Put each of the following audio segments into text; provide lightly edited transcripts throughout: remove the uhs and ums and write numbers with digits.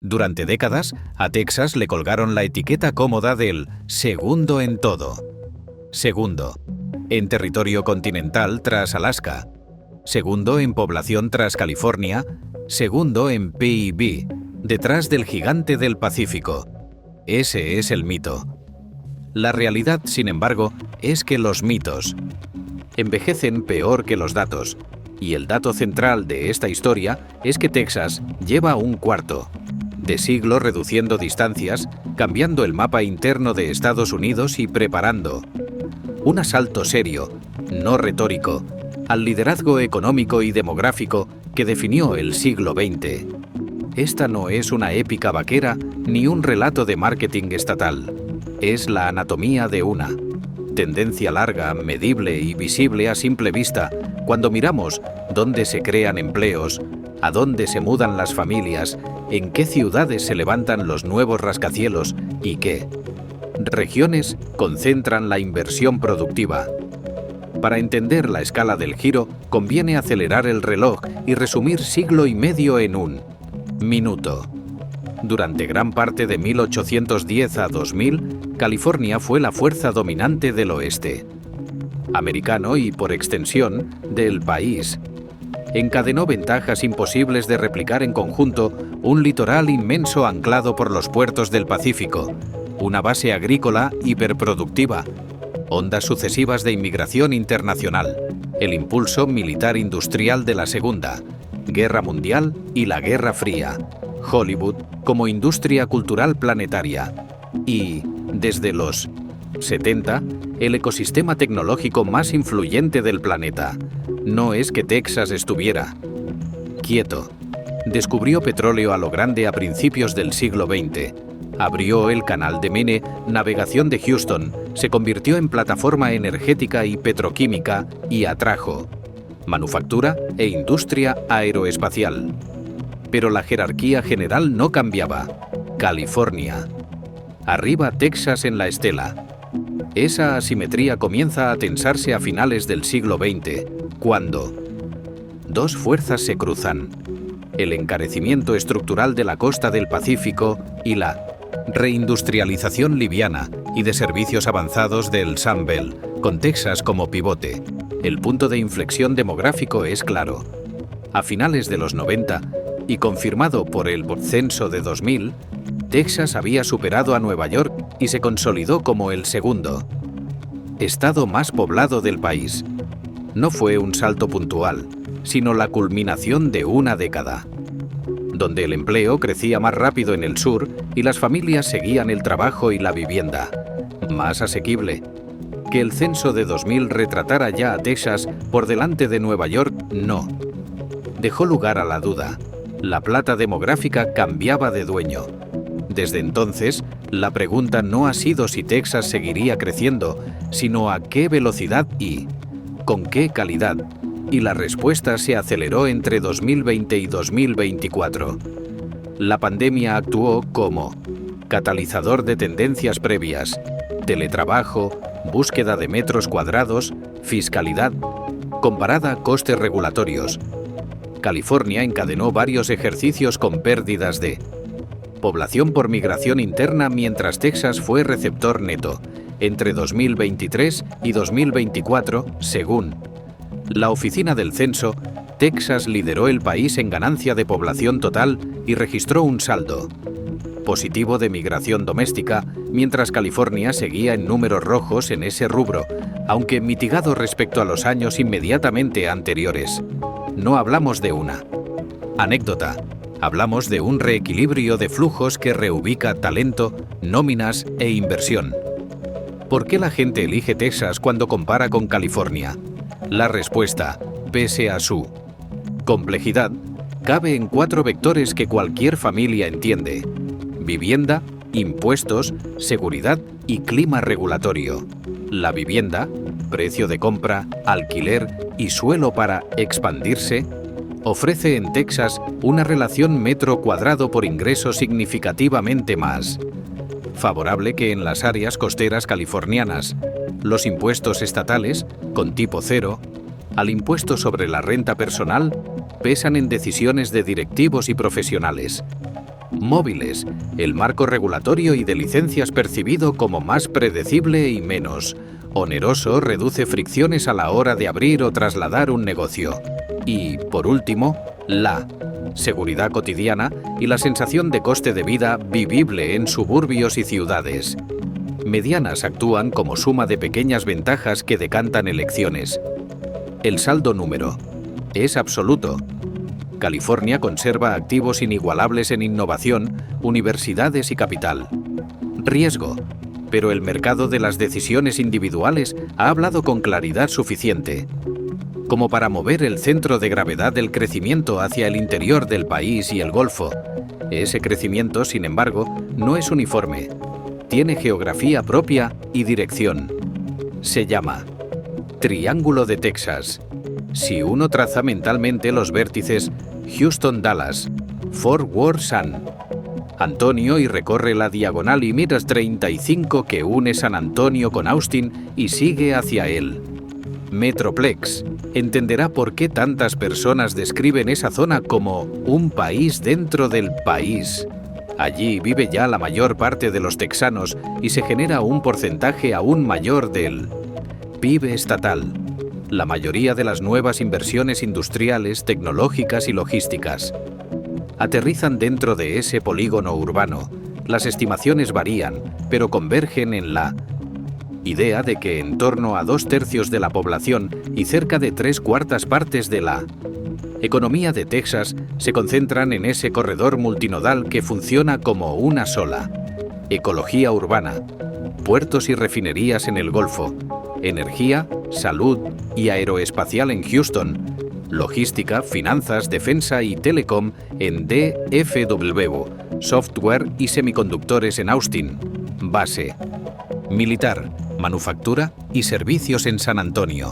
Durante décadas, a Texas le colgaron la etiqueta cómoda del segundo en todo. Segundo, en territorio continental tras Alaska. Segundo en población tras California. Segundo en PIB, detrás del gigante del Pacífico. Ese es el mito. La realidad, sin embargo, es que los mitos envejecen peor que los datos. Y el dato central de esta historia es que Texas lleva un cuarto de siglo reduciendo distancias, cambiando el mapa interno de Estados Unidos y preparando un asalto serio, no retórico, al liderazgo económico y demográfico que definió el siglo XX. Esta no es una épica vaquera ni un relato de marketing estatal. Es la anatomía de una tendencia larga, medible y visible a simple vista cuando miramos dónde se crean empleos, a dónde se mudan las familias, en qué ciudades se levantan los nuevos rascacielos y qué regiones concentran la inversión productiva. Para entender la escala del giro, conviene acelerar el reloj y resumir siglo y medio en un minuto. Durante gran parte de 1810 a 2000, California fue la fuerza dominante del oeste americano y, por extensión, del país. Encadenó ventajas imposibles de replicar en conjunto, un litoral inmenso anclado por los puertos del Pacífico, una base agrícola hiperproductiva, ondas sucesivas de inmigración internacional, el impulso militar-industrial de la Segunda Guerra Mundial y la Guerra Fría, Hollywood como industria cultural planetaria y, desde los 70, el ecosistema tecnológico más influyente del planeta. No es que Texas estuviera quieto. Descubrió petróleo a lo grande a principios del siglo XX. Abrió el canal de Maine, navegación de Houston, se convirtió en plataforma energética y petroquímica y atrajo manufactura e industria aeroespacial. Pero la jerarquía general no cambiaba. California. Arriba Texas en la estela. Esa asimetría comienza a tensarse a finales del siglo XX, cuando dos fuerzas se cruzan: el encarecimiento estructural de la costa del Pacífico y la reindustrialización liviana y de servicios avanzados del Sun Belt, con Texas como pivote. El punto de inflexión demográfico es claro. A finales de los 90, y confirmado por el censo de 2000, Texas había superado a Nueva York y se consolidó como el segundo estado más poblado del país. No fue un salto puntual, sino la culminación de una década, donde el empleo crecía más rápido en el sur y las familias seguían el trabajo y la vivienda más asequible. Que el censo de 2000 retratara ya a Texas por delante de Nueva York, no dejó lugar a la duda. La plata demográfica cambiaba de dueño. Desde entonces, la pregunta no ha sido si Texas seguiría creciendo, sino a qué velocidad y con qué calidad. Y la respuesta se aceleró entre 2020 y 2024. La pandemia actuó como catalizador de tendencias previas: teletrabajo, búsqueda de metros cuadrados, fiscalidad, comparada a costes regulatorios. California encadenó varios ejercicios con pérdidas de población por migración interna, mientras Texas fue receptor neto entre 2023 y 2024, según la Oficina del Censo. Texas lideró el país en ganancia de población total y registró un saldo positivo de migración doméstica, mientras California seguía en números rojos en ese rubro, aunque mitigado respecto a los años inmediatamente anteriores. No hablamos de una anécdota, hablamos de un reequilibrio de flujos que reubica talento, nóminas e inversión. ¿Por qué la gente elige Texas cuando compara con California? La respuesta, pese a su complejidad, cabe en 4 vectores que cualquier familia entiende: vivienda, impuestos, seguridad y clima regulatorio. La vivienda, precio de compra, alquiler y suelo para expandirse, ofrece en Texas una relación metro cuadrado por ingreso significativamente más favorable que en las áreas costeras californianas. Los impuestos estatales, con tipo cero, al impuesto sobre la renta personal, pesan en decisiones de directivos y profesionales. Móviles, el marco regulatorio y de licencias percibido como más predecible y menos oneroso reduce fricciones a la hora de abrir o trasladar un negocio. Y, por último, la seguridad cotidiana y la sensación de coste de vida vivible en suburbios y ciudades. Medianas actúan como suma de pequeñas ventajas que decantan elecciones. El saldo número es absoluto. California conserva activos inigualables en innovación, universidades y capital. Riesgo, pero el mercado de las decisiones individuales ha hablado con claridad suficiente como para mover el centro de gravedad del crecimiento hacia el interior del país y el Golfo. Ese crecimiento, sin embargo, no es uniforme. Tiene geografía propia y dirección. Se llama Triángulo de Texas. Si uno traza mentalmente los vértices Houston-Dallas, Fort Worth-San Antonio y recorre la diagonal y miras 35 que une San Antonio con Austin y sigue hacia él. Metroplex, entenderá por qué tantas personas describen esa zona como un país dentro del país. Allí vive ya la mayor parte de los texanos y se genera un porcentaje aún mayor del PIB estatal. La mayoría de las nuevas inversiones industriales, tecnológicas y logísticas aterrizan dentro de ese polígono urbano. Las estimaciones varían, pero convergen en la idea de que en torno a 2/3 de la población y cerca de 3/4 partes de la economía de Texas se concentran en ese corredor multinodal que funciona como una sola. Ecología urbana, puertos y refinerías en el Golfo, energía, salud y aeroespacial en Houston, logística, finanzas, defensa y telecom en DFW, software y semiconductores en Austin, base militar, manufactura y servicios en San Antonio.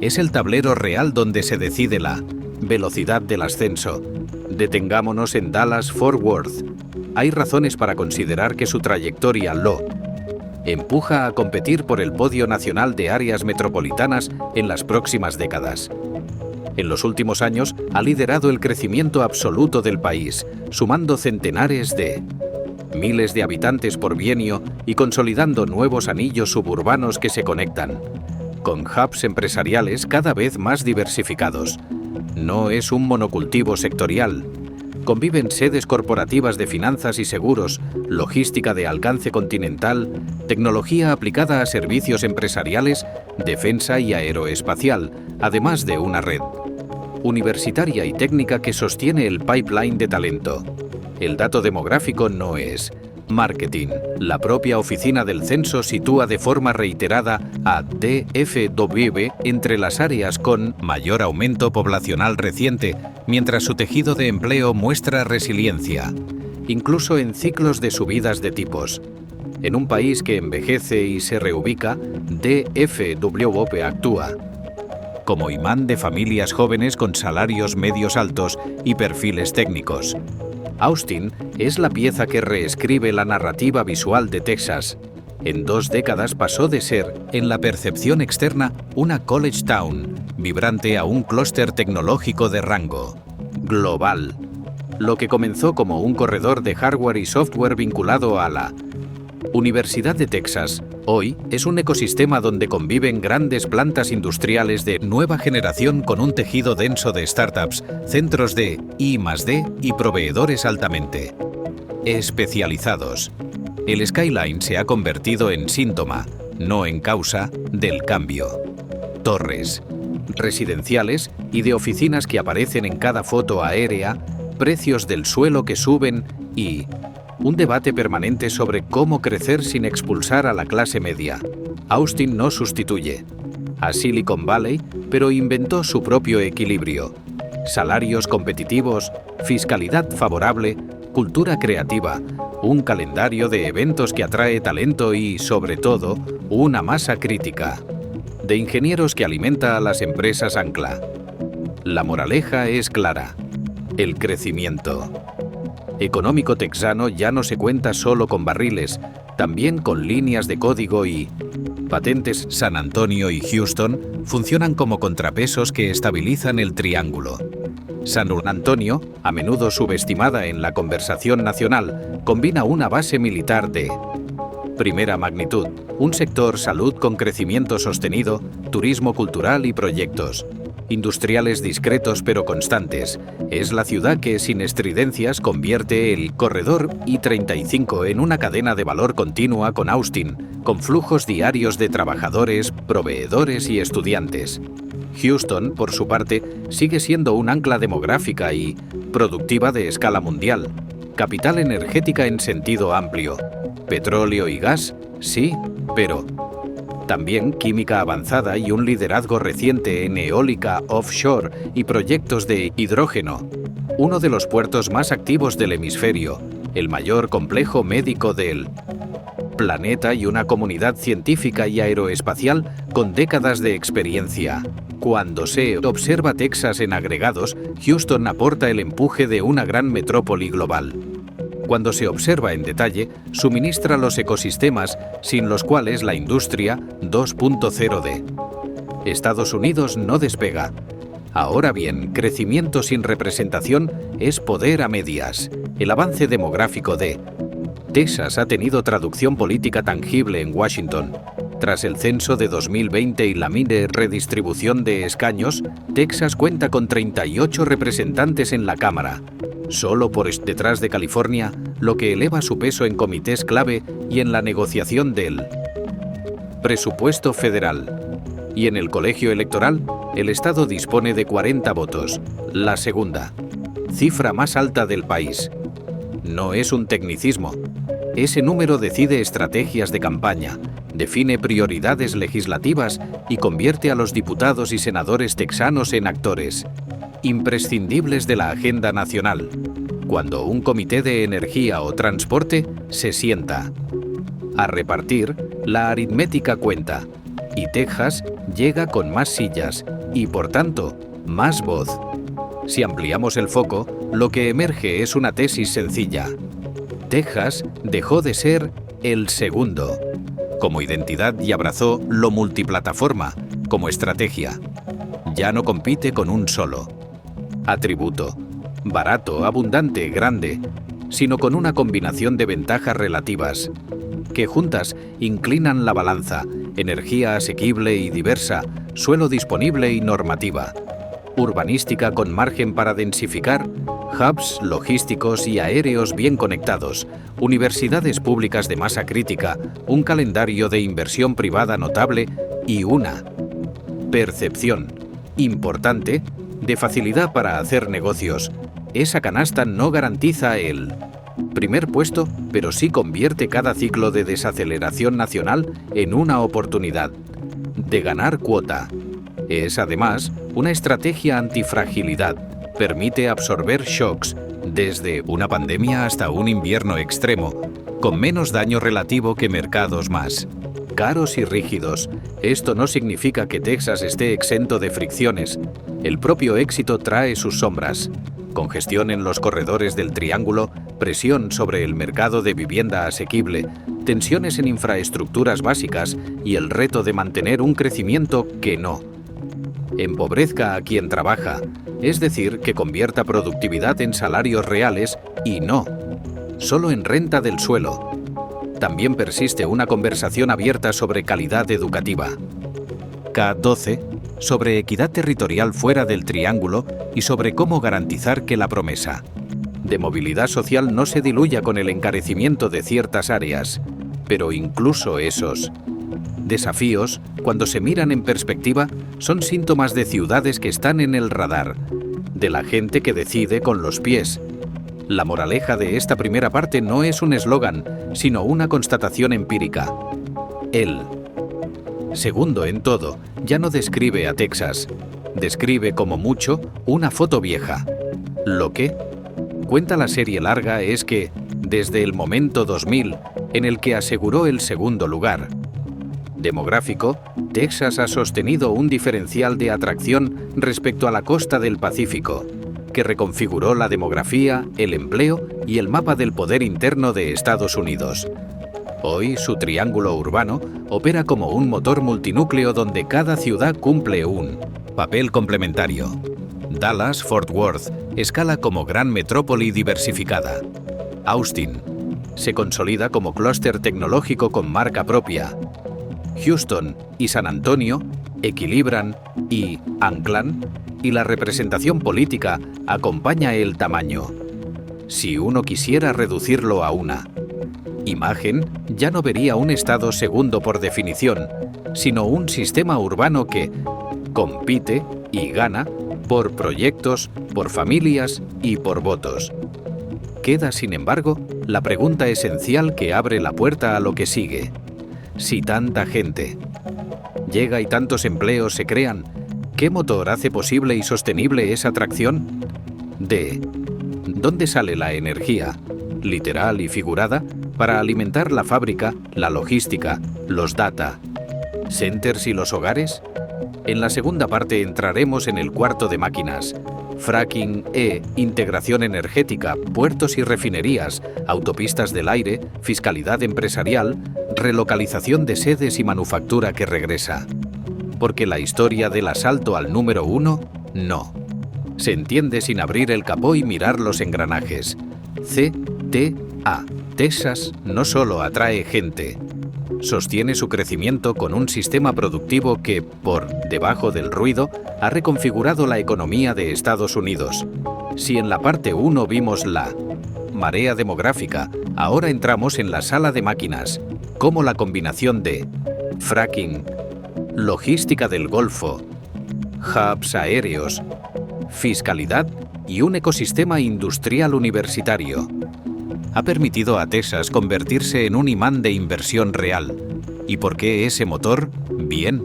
Es el tablero real donde se decide la velocidad del ascenso. Detengámonos en Dallas-Fort Worth. Hay razones para considerar que su trayectoria lo empuja a competir por el podio nacional de áreas metropolitanas en las próximas décadas. En los últimos años ha liderado el crecimiento absoluto del país, sumando centenares de miles de habitantes por bienio y consolidando nuevos anillos suburbanos que se conectan, con hubs empresariales cada vez más diversificados. No es un monocultivo sectorial. Conviven sedes corporativas de finanzas y seguros, logística de alcance continental, tecnología aplicada a servicios empresariales, defensa y aeroespacial, además de una red universitaria y técnica que sostiene el pipeline de talento. El dato demográfico no es marketing. La propia oficina del censo sitúa de forma reiterada a DFW entre las áreas con mayor aumento poblacional reciente, mientras su tejido de empleo muestra resiliencia, incluso en ciclos de subidas de tipos. En un país que envejece y se reubica, DFW actúa como imán de familias jóvenes con salarios medios altos y perfiles técnicos. Austin es la pieza que reescribe la narrativa visual de Texas. En 2 décadas pasó de ser, en la percepción externa, una college town, vibrante a un clúster tecnológico de rango global. Lo que comenzó como un corredor de hardware y software vinculado a la Universidad de Texas, hoy es un ecosistema donde conviven grandes plantas industriales de nueva generación con un tejido denso de startups, centros de I+D y proveedores altamente especializados. El skyline se ha convertido en síntoma, no en causa, del cambio. Torres residenciales y de oficinas que aparecen en cada foto aérea, precios del suelo que suben y un debate permanente sobre cómo crecer sin expulsar a la clase media. Austin no sustituye a Silicon Valley, pero inventó su propio equilibrio. Salarios competitivos, fiscalidad favorable, cultura creativa, un calendario de eventos que atrae talento y, sobre todo, una masa crítica de ingenieros que alimenta a las empresas ancla. La moraleja es clara: el crecimiento económico texano ya no se cuenta solo con barriles, también con líneas de código y patentes. San Antonio y Houston funcionan como contrapesos que estabilizan el triángulo. San Antonio, a menudo subestimada en la conversación nacional, combina una base militar de primera magnitud, un sector salud con crecimiento sostenido, turismo cultural y proyectos industriales discretos pero constantes. Es la ciudad que, sin estridencias, convierte el corredor I-35 en una cadena de valor continua con Austin, con flujos diarios de trabajadores, proveedores y estudiantes. Houston, por su parte, sigue siendo un ancla demográfica y productiva de escala mundial. Capital energética en sentido amplio. Petróleo y gas, sí, pero también química avanzada y un liderazgo reciente en eólica offshore y proyectos de hidrógeno. Uno de los puertos más activos del hemisferio, el mayor complejo médico del planeta y una comunidad científica y aeroespacial con décadas de experiencia. Cuando se observa Texas en agregados, Houston aporta el empuje de una gran metrópoli global. Cuando se observa en detalle, suministra los ecosistemas sin los cuales la industria 2.0 de Estados Unidos no despega. Ahora bien, crecimiento sin representación es poder a medias. El avance demográfico de Texas ha tenido traducción política tangible en Washington. Tras el censo de 2020 y la redistribución de escaños, Texas cuenta con 38 representantes en la Cámara, solo por detrás de California, lo que eleva su peso en comités clave y en la negociación del presupuesto federal. Y en el colegio electoral, el Estado dispone de 40 votos, la segunda cifra más alta del país. No es un tecnicismo. Ese número decide estrategias de campaña, define prioridades legislativas y convierte a los diputados y senadores texanos en actores imprescindibles de la agenda nacional, cuando un comité de energía o transporte se sienta a repartir, la aritmética cuenta, y Texas llega con más sillas y, por tanto, más voz. Si ampliamos el foco, lo que emerge es una tesis sencilla. Texas dejó de ser el segundo como identidad y abrazó lo multiplataforma como estrategia. Ya no compite con un solo atributo, barato, abundante, grande, sino con una combinación de ventajas relativas, que juntas inclinan la balanza: energía asequible y diversa, suelo disponible y normativa, urbanística con margen para densificar, hubs logísticos y aéreos bien conectados, universidades públicas de masa crítica, un calendario de inversión privada notable y una percepción importante de facilidad para hacer negocios. Esa canasta no garantiza el primer puesto, pero sí convierte cada ciclo de desaceleración nacional en una oportunidad de ganar cuota. Es además una estrategia antifragilidad. Permite absorber shocks, desde una pandemia hasta un invierno extremo, con menos daño relativo que mercados más caros y rígidos. Esto no significa que Texas esté exento de fricciones. El propio éxito trae sus sombras: congestión en los corredores del Triángulo, presión sobre el mercado de vivienda asequible, tensiones en infraestructuras básicas y el reto de mantener un crecimiento que no empobrezca a quien trabaja, es decir, que convierta productividad en salarios reales y no solo en renta del suelo. También persiste una conversación abierta sobre calidad educativa. K12, sobre equidad territorial fuera del Triángulo y sobre cómo garantizar que la promesa de movilidad social no se diluya con el encarecimiento de ciertas áreas. Pero incluso esos desafíos, cuando se miran en perspectiva, son síntomas de ciudades que están en el radar, de la gente que decide con los pies. La moraleja de esta primera parte no es un eslogan, sino una constatación empírica. El segundo en todo ya no describe a Texas, describe como mucho una foto vieja. Lo que cuenta la serie larga es que, desde el momento 2000, en el que aseguró el segundo lugar demográfico, Texas ha sostenido un diferencial de atracción respecto a la costa del Pacífico, que reconfiguró la demografía, el empleo y el mapa del poder interno de Estados Unidos. Hoy, su triángulo urbano opera como un motor multinúcleo donde cada ciudad cumple un papel complementario. Dallas-Fort Worth escala como gran metrópoli diversificada. Austin se consolida como clúster tecnológico con marca propia. Houston y San Antonio equilibran y anclan, y la representación política acompaña el tamaño. Si uno quisiera reducirlo a una imagen, ya no vería un estado segundo por definición, sino un sistema urbano que compite y gana por proyectos, por familias y por votos. Queda, sin embargo, la pregunta esencial que abre la puerta a lo que sigue. Si tanta gente llega y tantos empleos se crean, ¿qué motor hace posible y sostenible esa atracción? ¿De dónde sale la energía, literal y figurada, para alimentar la fábrica, la logística, los data centers y los hogares? En la segunda parte entraremos en el cuarto de máquinas. Fracking, integración energética, puertos y refinerías, autopistas del aire, fiscalidad empresarial, relocalización de sedes y manufactura que regresa. Porque la historia del asalto al número 1, no. Se entiende sin abrir el capó y mirar los engranajes. CTA, Texas, no solo atrae gente, sostiene su crecimiento con un sistema productivo que, por debajo del ruido, ha reconfigurado la economía de Estados Unidos. Si en la parte 1 vimos la marea demográfica, ahora entramos en la sala de máquinas, como la combinación de fracking, logística del Golfo, hubs aéreos, fiscalidad y un ecosistema industrial universitario ha permitido a Texas convertirse en un imán de inversión real. ¿Y por qué ese motor? Bien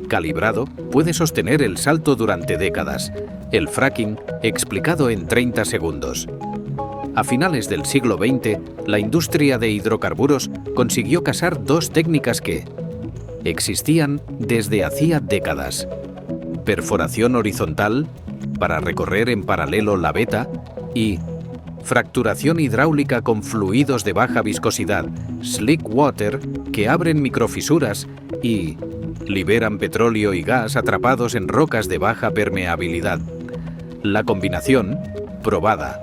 calibrado, puede sostener el salto durante décadas. El fracking, explicado en 30 segundos. A finales del siglo XX, la industria de hidrocarburos consiguió casar dos técnicas que existían desde hacía décadas. Perforación horizontal, para recorrer en paralelo la veta, y fracturación hidráulica con fluidos de baja viscosidad, slick water, que abren microfisuras y liberan petróleo y gas atrapados en rocas de baja permeabilidad. La combinación, probada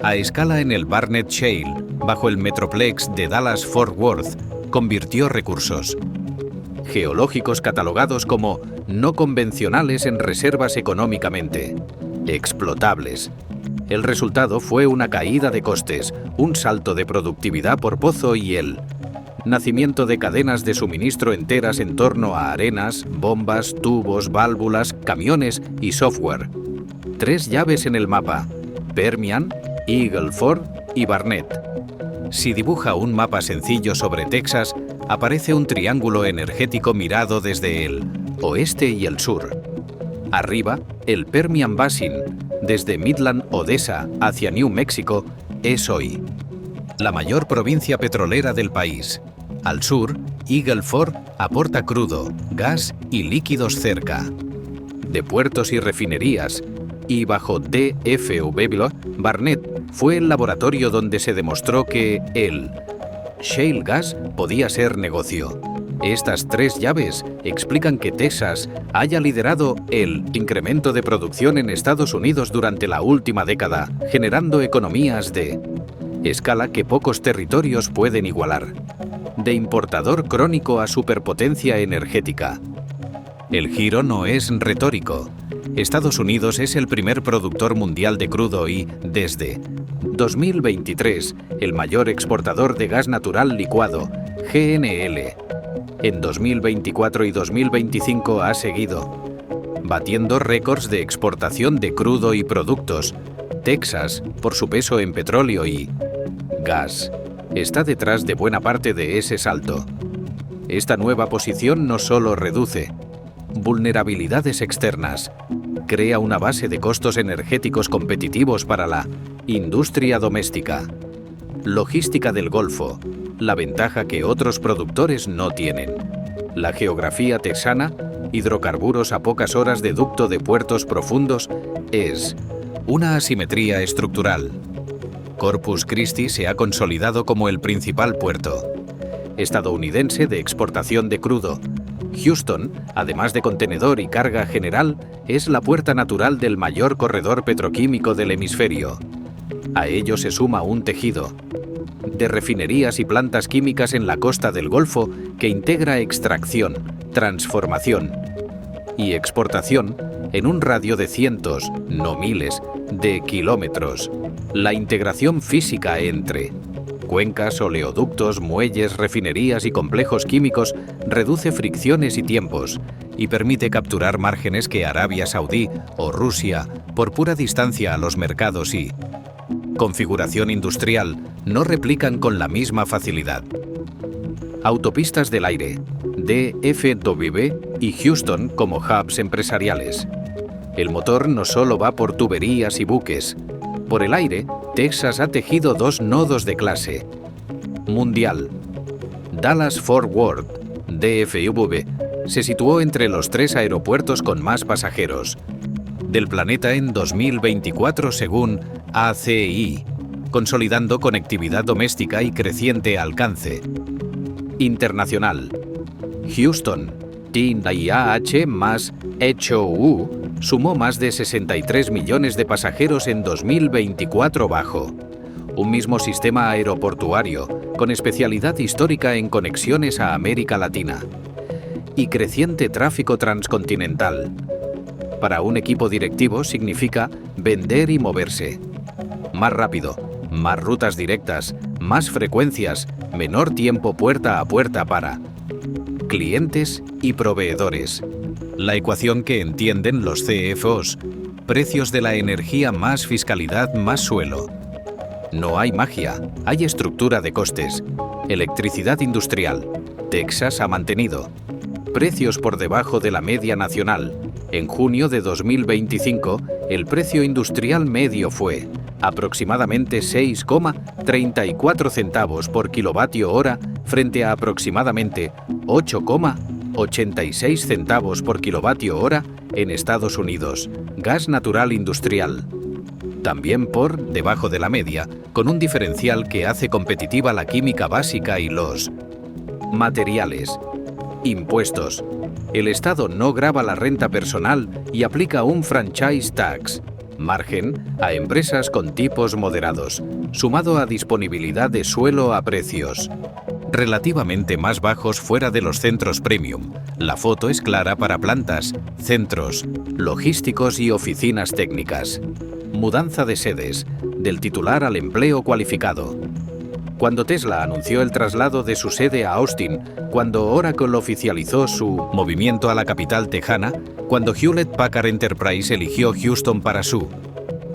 a escala en el Barnett Shale, bajo el Metroplex de Dallas-Fort Worth, convirtió recursos geológicos catalogados como no convencionales en reservas económicamente explotables. El resultado fue una caída de costes, un salto de productividad por pozo y el nacimiento de cadenas de suministro enteras en torno a arenas, bombas, tubos, válvulas, camiones y software. 3 llaves en el mapa: Permian, Eagle Ford y Barnett. Si dibuja un mapa sencillo sobre Texas, aparece un triángulo energético mirado desde el oeste y el sur. Arriba, el Permian Basin, desde Midland, Odessa hacia New México, es hoy la mayor provincia petrolera del país. Al sur, Eagle Ford aporta crudo, gas y líquidos cerca de puertos y refinerías, y bajo DFW, Barnett fue el laboratorio donde se demostró que el shale gas podía ser negocio. Estas 3 llaves explican que Texas haya liderado el incremento de producción en Estados Unidos durante la última década, generando economías de escala que pocos territorios pueden igualar. De importador crónico a superpotencia energética. El giro no es retórico. Estados Unidos es el primer productor mundial de crudo y, desde 2023, el mayor exportador de gas natural licuado, GNL. En 2024 y 2025 ha seguido batiendo récords de exportación de crudo y productos. Texas, por su peso en petróleo y gas, está detrás de buena parte de ese salto. Esta nueva posición no solo reduce vulnerabilidades externas, crea una base de costos energéticos competitivos para la industria doméstica. Logística del Golfo, la ventaja que otros productores no tienen. La geografía texana, hidrocarburos a pocas horas de ducto de puertos profundos, es una asimetría estructural. Corpus Christi se ha consolidado como el principal puerto estadounidense de exportación de crudo. Houston, además de contenedor y carga general, es la puerta natural del mayor corredor petroquímico del hemisferio. A ello se suma un tejido de refinerías y plantas químicas en la costa del Golfo que integra extracción, transformación y exportación en un radio de cientos, no miles, de kilómetros. La integración física entre cuencas, oleoductos, muelles, refinerías y complejos químicos reduce fricciones y tiempos y permite capturar márgenes que Arabia Saudí o Rusia, por pura distancia a los mercados y configuración industrial, no replican con la misma facilidad. Autopistas del aire, DFW y Houston como hubs empresariales. El motor no solo va por tuberías y buques. Por el aire, Texas ha tejido dos nodos de clase mundial. Dallas-Fort Worth, DFW, se situó entre los 3 aeropuertos con más pasajeros del planeta en 2024 según ACI, consolidando conectividad doméstica y creciente alcance internacional. Houston, TIAH más HOU, sumó más de 63 millones de pasajeros en 2024 bajo un mismo sistema aeroportuario, con especialidad histórica en conexiones a América Latina y creciente tráfico transcontinental. Para un equipo directivo significa vender y moverse más rápido, más rutas directas, más frecuencias, menor tiempo puerta a puerta para clientes y proveedores. La ecuación que entienden los CFOs: precios de la energía más fiscalidad más suelo. No hay magia, hay estructura de costes. Electricidad industrial. Texas ha mantenido precios por debajo de la media nacional. En junio de 2025, el precio industrial medio fue aproximadamente 6,34 centavos por kilovatio hora frente a aproximadamente 8,86 centavos por kilovatio hora en Estados Unidos. Gas natural industrial. También por debajo de la media, con un diferencial que hace competitiva la química básica y los materiales. Impuestos. El Estado no grava la renta personal y aplica un franchise tax, margen, a empresas con tipos moderados, sumado a disponibilidad de suelo a precios relativamente más bajos fuera de los centros premium. La foto es clara para plantas, centros logísticos y oficinas técnicas. Mudanza de sedes, del titular al empleo cualificado. Cuando Tesla anunció el traslado de su sede a Austin, cuando Oracle oficializó su movimiento a la capital tejana, cuando Hewlett Packard Enterprise eligió Houston para su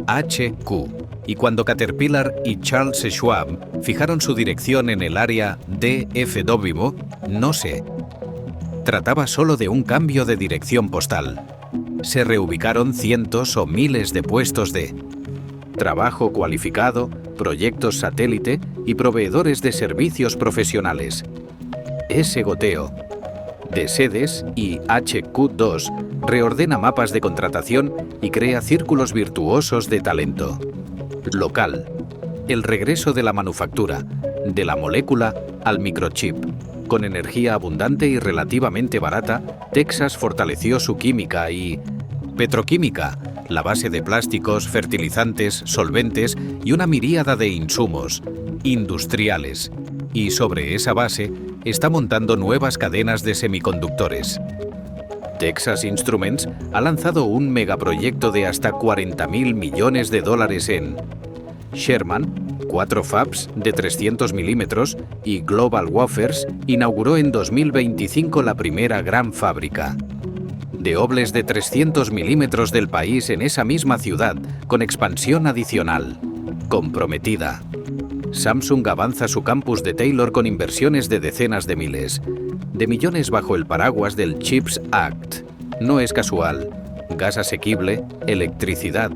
HQ, y cuando Caterpillar y Charles Schwab fijaron su dirección en el área DFW, no se trataba solo de un cambio de dirección postal. Se reubicaron cientos o miles de puestos de trabajo cualificado, proyectos satélite y proveedores de servicios profesionales. Ese goteo de sedes y HQ2 reordena mapas de contratación y crea círculos virtuosos de talento local. El regreso de la manufactura, de la molécula al microchip. Con energía abundante y relativamente barata, Texas fortaleció su química y petroquímica, la base de plásticos, fertilizantes, solventes y una miríada de insumos industriales. Y sobre esa base está montando nuevas cadenas de semiconductores. Texas Instruments ha lanzado un megaproyecto de hasta $40.000 millones en Sherman, 4 fabs de 300 milímetros, y Global Wafers inauguró en 2025 la primera gran fábrica de obles de 300 milímetros del país en esa misma ciudad, con expansión adicional comprometida. Samsung avanza su campus de Taylor con inversiones de decenas de miles de millones bajo el paraguas del CHIPS Act. No es casual. Gas asequible, electricidad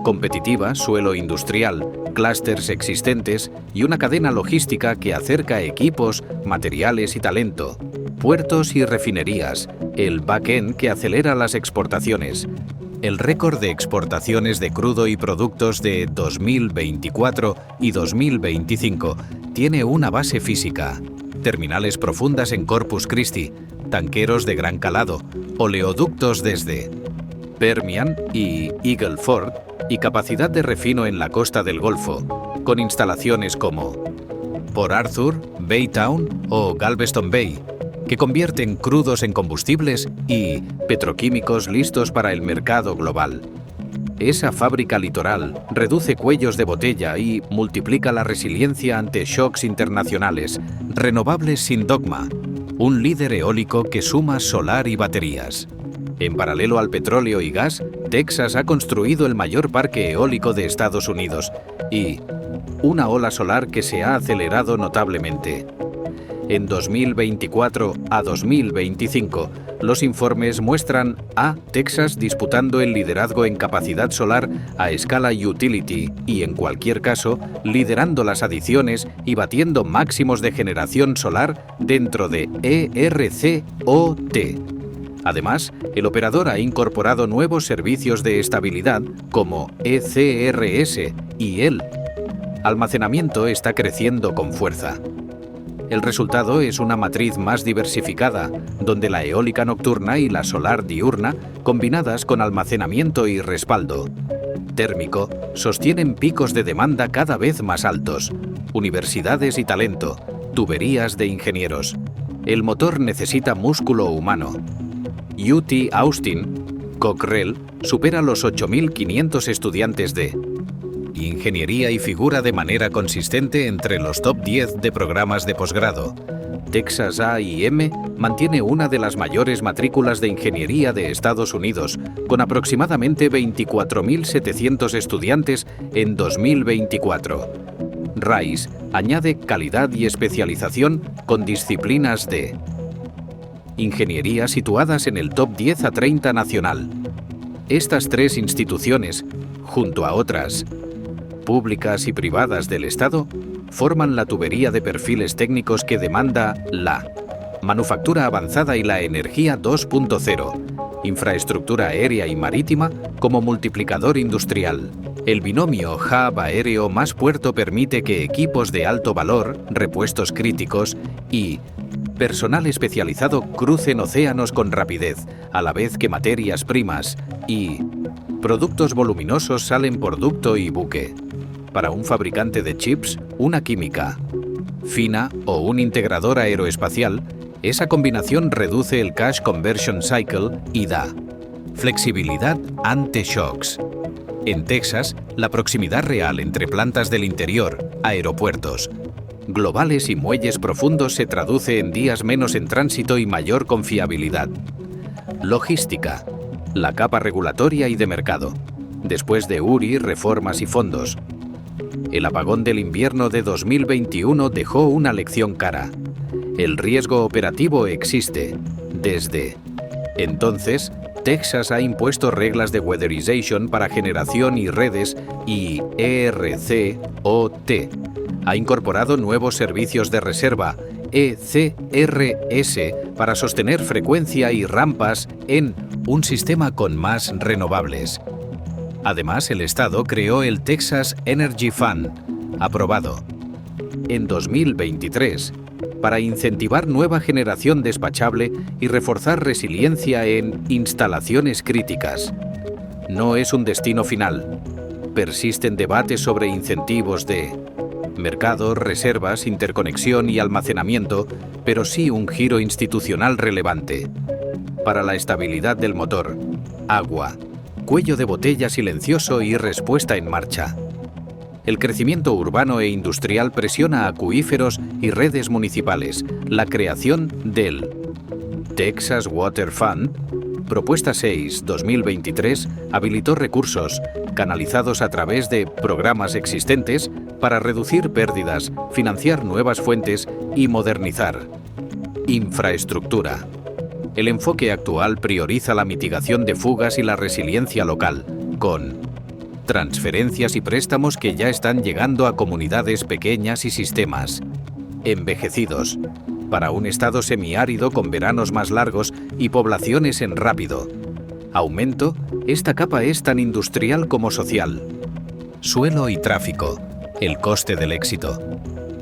competitiva, suelo industrial, clústeres existentes y una cadena logística que acerca equipos, materiales y talento, puertos y refinerías, el back-end que acelera las exportaciones. El récord de exportaciones de crudo y productos de 2024 y 2025 tiene una base física. Terminales profundas en Corpus Christi, tanqueros de gran calado, oleoductos desde Permian y Eagle Ford y capacidad de refino en la costa del Golfo, con instalaciones como Port Arthur, Baytown o Galveston Bay, que convierten crudos en combustibles y petroquímicos listos para el mercado global. Esa fábrica litoral reduce cuellos de botella y multiplica la resiliencia ante shocks internacionales, renovables sin dogma, un líder eólico que suma solar y baterías. En paralelo al petróleo y gas, Texas ha construido el mayor parque eólico de Estados Unidos y una ola solar que se ha acelerado notablemente. En 2024 a 2025, los informes muestran a Texas disputando el liderazgo en capacidad solar a escala utility y, en cualquier caso, liderando las adiciones y batiendo máximos de generación solar dentro de ERCOT. Además, el operador ha incorporado nuevos servicios de estabilidad como ECRS y el almacenamiento está creciendo con fuerza. El resultado es una matriz más diversificada, donde la eólica nocturna y la solar diurna, combinadas con almacenamiento y respaldo térmico, sostienen picos de demanda cada vez más altos, universidades y talento, tuberías de ingenieros. El motor necesita músculo humano. UT Austin, Cockrell, supera los 8.500 estudiantes de ingeniería y figura de manera consistente entre los top 10 de programas de posgrado. Texas A&M mantiene una de las mayores matrículas de ingeniería de Estados Unidos, con aproximadamente 24.700 estudiantes en 2024. Rice añade calidad y especialización con disciplinas de ingeniería situadas en el top 10 a 30 nacional. Estas tres instituciones, junto a otras públicas y privadas del Estado, forman la tubería de perfiles técnicos que demanda la manufactura avanzada y la energía 2.0, infraestructura aérea y marítima como multiplicador industrial. El binomio hub aéreo más puerto permite que equipos de alto valor, repuestos críticos y personal especializado crucen océanos con rapidez, a la vez que materias primas y productos voluminosos salen por ducto y buque. Para un fabricante de chips, una química fina o un integrador aeroespacial, esa combinación reduce el cash conversion cycle y da flexibilidad ante shocks. En Texas, la proximidad real entre plantas del interior, aeropuertos globales y muelles profundos se traduce en días menos en tránsito y mayor confiabilidad. Logística, la capa regulatoria y de mercado. Después de URI, reformas y fondos. El apagón del invierno de 2021 dejó una lección cara. El riesgo operativo existe. Desde entonces, Texas ha impuesto reglas de weatherization para generación y redes y ERCOT. Ha incorporado nuevos servicios de reserva, ECRS, para sostener frecuencia y rampas en un sistema con más renovables. Además, el Estado creó el Texas Energy Fund, aprobado en 2023, para incentivar nueva generación despachable y reforzar resiliencia en instalaciones críticas. No es un destino final. Persisten debates sobre incentivos de mercado, reservas, interconexión y almacenamiento, pero sí un giro institucional relevante. Para la estabilidad del motor, agua, cuello de botella silencioso y respuesta en marcha. El crecimiento urbano e industrial presiona acuíferos y redes municipales. La creación del Texas Water Fund, propuesta 6/2023, habilitó recursos canalizados a través de programas existentes para reducir pérdidas, financiar nuevas fuentes y modernizar infraestructura. El enfoque actual prioriza la mitigación de fugas y la resiliencia local, con transferencias y préstamos que ya están llegando a comunidades pequeñas y sistemas envejecidos, para un estado semiárido con veranos más largos y poblaciones en rápido aumento. Esta capa es tan industrial como social. Suelo y tráfico, el coste del éxito.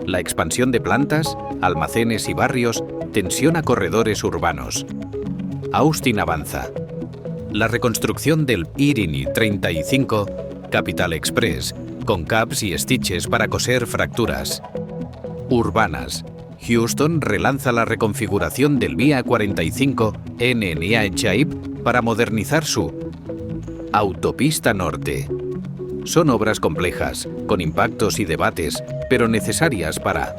La expansión de plantas, almacenes y barrios tensiona corredores urbanos. Austin avanza. La reconstrucción del Irini 35, Capital Express, con caps y stitches para coser fracturas. Urbanas. Houston relanza la reconfiguración del Vía 45 en Niagara para modernizar su Autopista Norte. Son obras complejas, con impactos y debates, pero necesarias para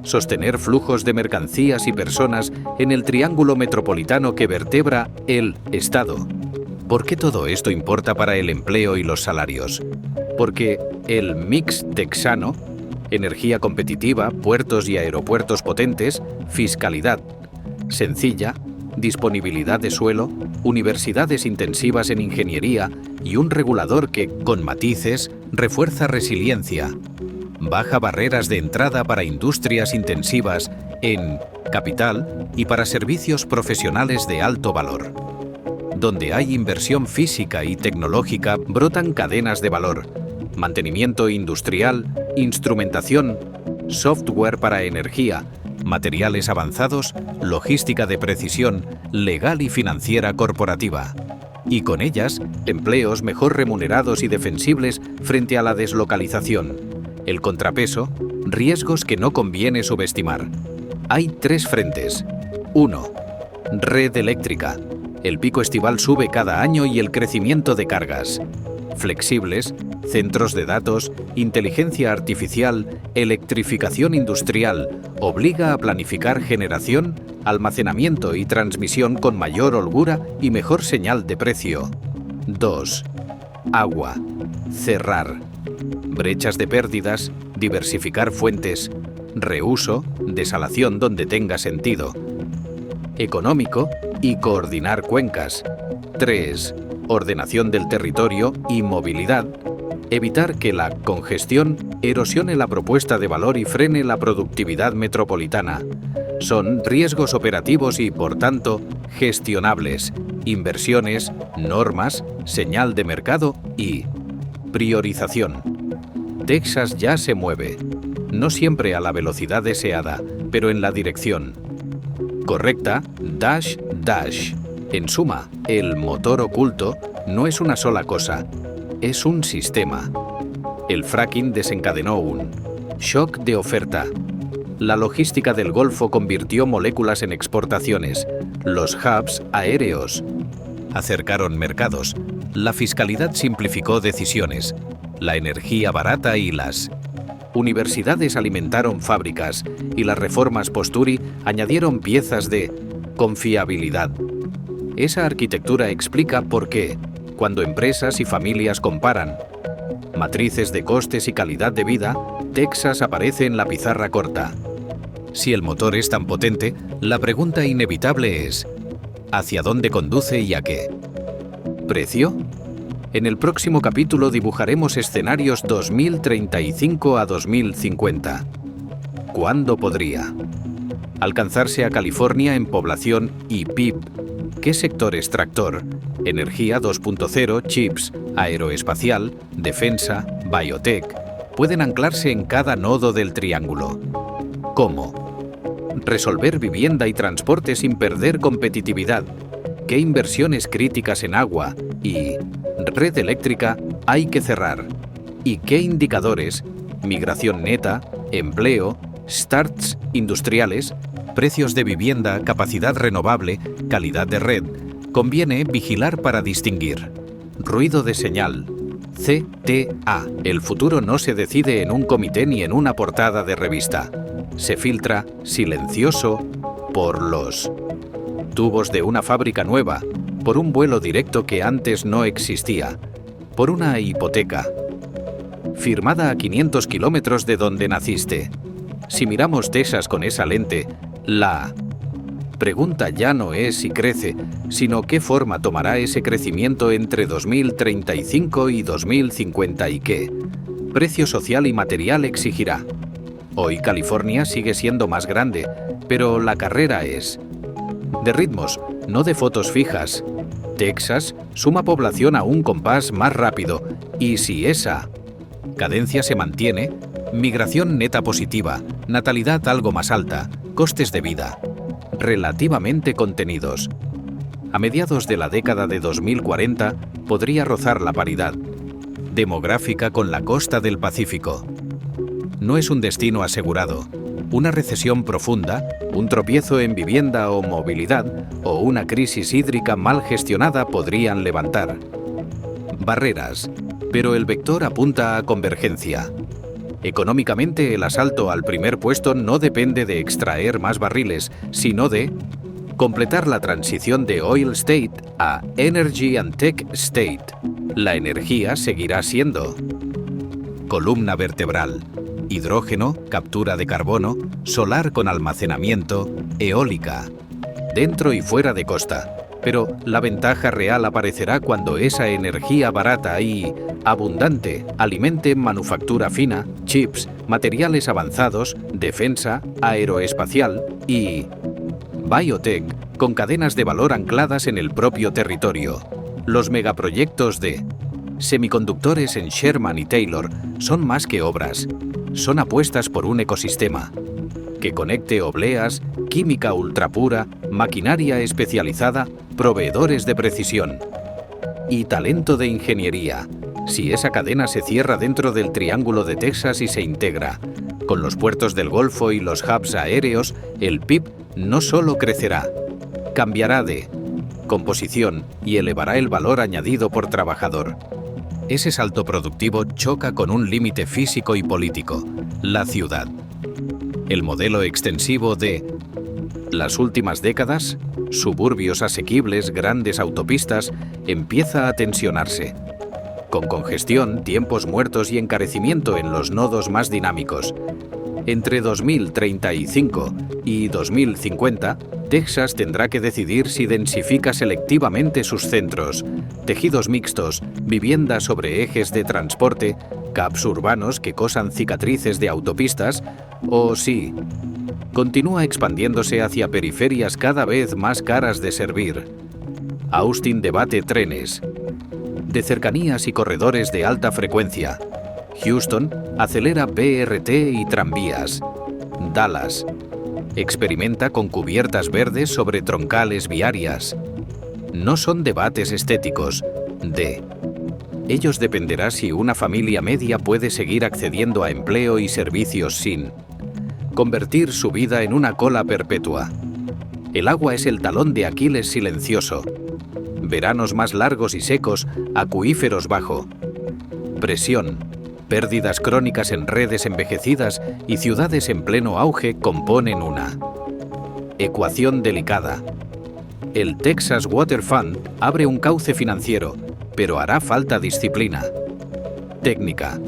sostener flujos de mercancías y personas en el triángulo metropolitano que vertebra el Estado. ¿Por qué todo esto importa para el empleo y los salarios? Porque el mix texano, energía competitiva, puertos y aeropuertos potentes, fiscalidad sencilla, disponibilidad de suelo, universidades intensivas en ingeniería y un regulador que, con matices, refuerza resiliencia, baja barreras de entrada para industrias intensivas en capital y para servicios profesionales de alto valor. Donde hay inversión física y tecnológica, brotan cadenas de valor, mantenimiento industrial, instrumentación, software para energía, materiales avanzados, logística de precisión, legal y financiera corporativa. Y con ellas, empleos mejor remunerados y defensibles frente a la deslocalización. El contrapeso, riesgos que no conviene subestimar. Hay 3 frentes. 1. Red eléctrica. El pico estival sube cada año y el crecimiento de cargas. Flexibles, centros de datos, inteligencia artificial, electrificación industrial, obliga a planificar generación, almacenamiento y transmisión con mayor holgura y mejor señal de precio. 2. Agua. Cerrar. Brechas de pérdidas, diversificar fuentes, reuso, desalación donde tenga sentido. Económico y coordinar cuencas. 3. Ordenación del territorio y movilidad. Evitar que la congestión erosione la propuesta de valor y frene la productividad metropolitana. Son riesgos operativos y, por tanto, gestionables. Inversiones, normas, señal de mercado y priorización. Texas ya se mueve. No siempre a la velocidad deseada, pero en la dirección correcta, dash. En suma, el motor oculto no es una sola cosa, es un sistema. El fracking desencadenó un shock de oferta. La logística del Golfo convirtió moléculas en exportaciones. Los hubs aéreos acercaron mercados. La fiscalidad simplificó decisiones. La energía barata y las universidades alimentaron fábricas y las reformas Posturi añadieron piezas de confiabilidad. Esa arquitectura explica por qué, cuando empresas y familias comparan matrices de costes y calidad de vida, Texas aparece en la pizarra corta. Si el motor es tan potente, la pregunta inevitable es: ¿hacia dónde conduce y a qué? ¿Precio? En el próximo capítulo dibujaremos escenarios 2035 a 2050. ¿Cuándo podría alcanzarse a California en población y PIB? ¿Qué sectores tractor? Energía 2.0, chips, aeroespacial, defensa, biotech, pueden anclarse en cada nodo del triángulo. ¿Cómo? Resolver vivienda y transporte sin perder competitividad. ¿Qué inversiones críticas en agua y red eléctrica hay que cerrar? ¿Y qué indicadores? Migración neta, empleo, starts industriales, precios de vivienda, capacidad renovable, calidad de red, conviene vigilar para distinguir. Ruido de señal. CTA. El futuro no se decide en un comité ni en una portada de revista. Se filtra, silencioso, por los tubos de una fábrica nueva, por un vuelo directo que antes no existía, por una hipoteca firmada a 500 kilómetros de donde naciste. Si miramos Texas con esa lente, la pregunta ya no es si crece, sino qué forma tomará ese crecimiento entre 2035 y 2050 y qué precio social y material exigirá. Hoy California sigue siendo más grande, pero la carrera es de ritmos, no de fotos fijas. Texas suma población a un compás más rápido, y si esa cadencia se mantiene, Migración neta positiva, natalidad algo más alta, costes de vida relativamente contenidos. A mediados de la década de 2040 podría rozar la paridad demográfica con la costa del Pacífico. No es un destino asegurado. Una recesión profunda, un tropiezo en vivienda o movilidad o una crisis hídrica mal gestionada podrían levantar barreras, pero el vector apunta a convergencia. Económicamente, el asalto al primer puesto no depende de extraer más barriles, sino de completar la transición de Oil State a Energy and Tech State. La energía seguirá siendo columna vertebral, hidrógeno, captura de carbono, solar con almacenamiento, eólica, dentro y fuera de costa. Pero la ventaja real aparecerá cuando esa energía barata y abundante alimente manufactura fina, chips, materiales avanzados, defensa, aeroespacial y biotech, con cadenas de valor ancladas en el propio territorio. Los megaproyectos de semiconductores en Sherman y Taylor son más que obras, son apuestas por un ecosistema que conecte obleas, química ultrapura, maquinaria especializada, proveedores de precisión y talento de ingeniería. Si esa cadena se cierra dentro del Triángulo de Texas y se integra con los puertos del Golfo y los hubs aéreos, el PIB no solo crecerá, cambiará de composición y elevará el valor añadido por trabajador. Ese salto productivo choca con un límite físico y político, la ciudad. El modelo extensivo de las últimas décadas, suburbios asequibles, grandes autopistas, empieza a tensionarse, con congestión, tiempos muertos y encarecimiento en los nodos más dinámicos. Entre 2035 y 2050, Texas tendrá que decidir si densifica selectivamente sus centros, tejidos mixtos, viviendas sobre ejes de transporte, caps urbanos que cosan cicatrices de autopistas, o si continúa expandiéndose hacia periferias cada vez más caras de servir. Austin debate trenes de cercanías y corredores de alta frecuencia. Houston acelera BRT y tranvías. Dallas experimenta con cubiertas verdes sobre troncales viarias. No son debates estéticos. De ellos dependerá si una familia media puede seguir accediendo a empleo y servicios sin convertir su vida en una cola perpetua. El agua es el talón de Aquiles silencioso. Veranos más largos y secos, acuíferos bajo presión, pérdidas crónicas en redes envejecidas y ciudades en pleno auge componen una ecuación delicada. El Texas Water Fund abre un cauce financiero, pero hará falta disciplina. Técnica: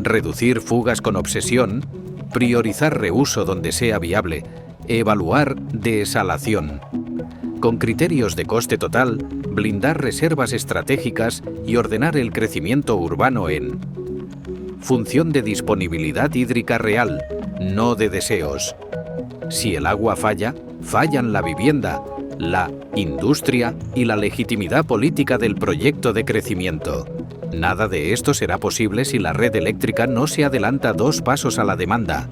reducir fugas con obsesión, priorizar reuso donde sea viable, evaluar desalación. Con criterios de coste total, blindar reservas estratégicas y ordenar el crecimiento urbano en función de disponibilidad hídrica real, no de deseos. Si el agua falla, fallan la vivienda, la industria y la legitimidad política del proyecto de crecimiento. Nada de esto será posible si la red eléctrica no se adelanta 2 pasos a la demanda.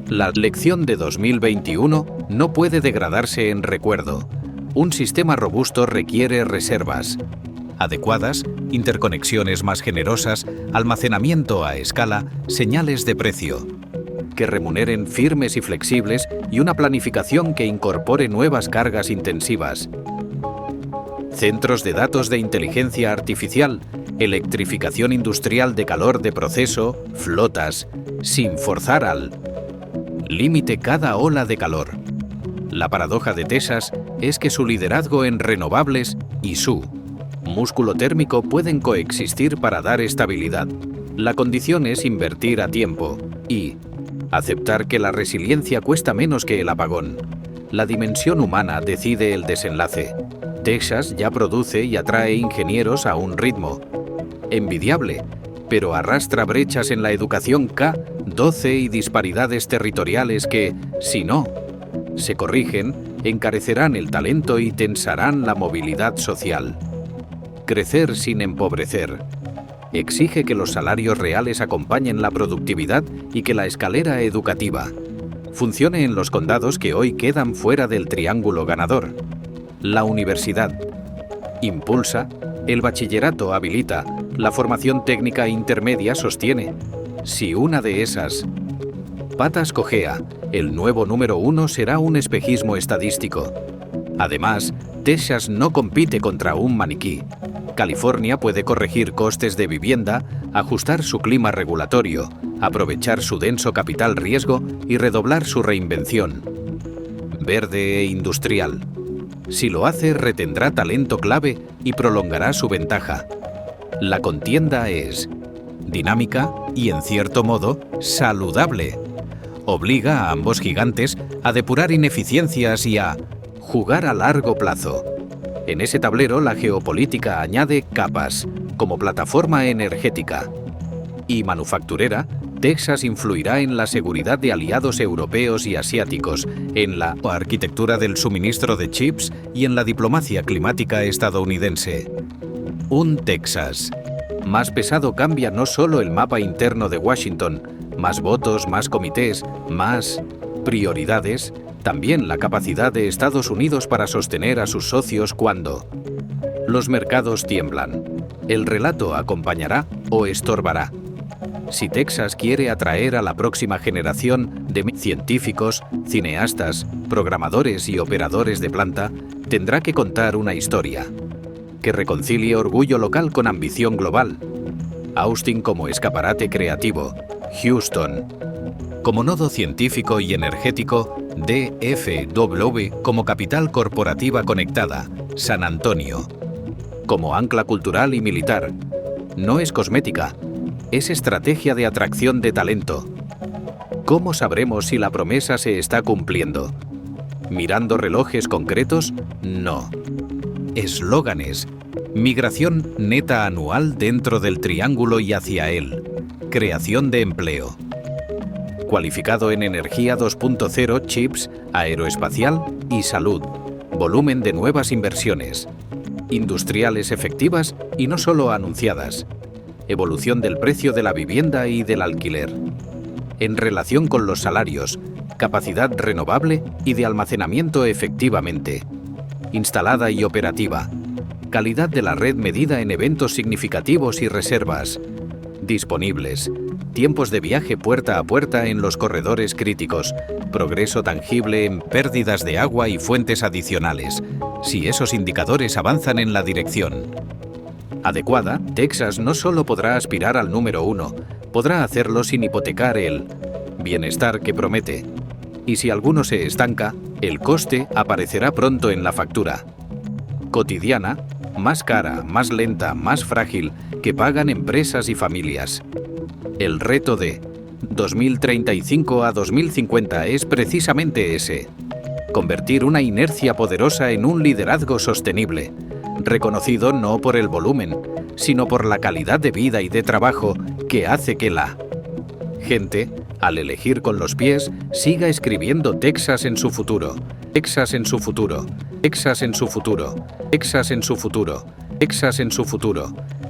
La lección de 2021 no puede degradarse en recuerdo. Un sistema robusto requiere reservas adecuadas, interconexiones más generosas, almacenamiento a escala, señales de precio que remuneren firmes y flexibles y una planificación que incorpore nuevas cargas intensivas. Centros de datos de inteligencia artificial, electrificación industrial de calor de proceso, flotas, sin forzar al límite cada ola de calor. La paradoja de Texas es que su liderazgo en renovables y su músculo térmico pueden coexistir para dar estabilidad. La condición es invertir a tiempo y aceptar que la resiliencia cuesta menos que el apagón. La dimensión humana decide el desenlace. Texas ya produce y atrae ingenieros a un ritmo envidiable, pero arrastra brechas en la educación K-12 y disparidades territoriales que, si no se corrigen, encarecerán el talento y tensarán la movilidad social. Crecer sin empobrecer. exige que los salarios reales acompañen la productividad y que la escalera educativa funcione en los condados que hoy quedan fuera del triángulo ganador. La universidad impulsa, el bachillerato habilita, la formación técnica intermedia sostiene. Si una de esas patas cojea, el nuevo número 1 será un espejismo estadístico. Además, Texas no compite contra un maniquí. California puede corregir costes de vivienda, ajustar su clima regulatorio, aprovechar su denso capital riesgo y redoblar su reinvención verde e industrial. Si lo hace, retendrá talento clave y prolongará su ventaja. La contienda es dinámica y, en cierto modo, saludable. Obliga a ambos gigantes a depurar ineficiencias y a jugar a largo plazo. En ese tablero, la geopolítica añade capas, como plataforma energética y manufacturera. Texas influirá en la seguridad de aliados europeos y asiáticos, en la arquitectura del suministro de chips y en la diplomacia climática estadounidense. Un Texas más pesado cambia no solo el mapa interno de Washington, más votos, más comités, más prioridades, también la capacidad de Estados Unidos para sostener a sus socios cuando los mercados tiemblan. El relato acompañará o estorbará. Si Texas quiere atraer a la próxima generación de científicos, cineastas, programadores y operadores de planta, tendrá que contar una historia que reconcilie orgullo local con ambición global. Austin como escaparate creativo, Houston como nodo científico y energético, DFW como capital corporativa conectada, San Antonio como ancla cultural y militar. No es cosmética, es estrategia de atracción de talento. ¿Cómo sabremos si la promesa se está cumpliendo? ¿Mirando relojes concretos? No. Eslóganes. Migración neta anual dentro del triángulo y hacia él. Creación de empleo. Cualificado en energía 2.0, chips, aeroespacial y salud. Volumen de nuevas inversiones. Industriales efectivas y no solo anunciadas. Evolución del precio de la vivienda y del alquiler. En relación con los salarios, capacidad renovable y de almacenamiento efectivamente. Instalada y operativa. Calidad de la red medida en eventos significativos y reservas. Disponibles. Tiempos de viaje puerta a puerta en los corredores críticos. Progreso tangible en pérdidas de agua y fuentes adicionales. Si esos indicadores avanzan en la dirección adecuada, Texas no solo podrá aspirar al número 1, podrá hacerlo sin hipotecar el bienestar que promete. Y si alguno se estanca, el coste aparecerá pronto en la factura cotidiana, más cara, más lenta, más frágil, que pagan empresas y familias. El reto de 2035 a 2050 es precisamente ese: convertir una inercia poderosa en un liderazgo sostenible, reconocido no por el volumen, sino por la calidad de vida y de trabajo que hace que la gente, al elegir con los pies, siga escribiendo Texas en su futuro, Texas en su futuro, Texas en su futuro, Texas en su futuro, Texas en su futuro.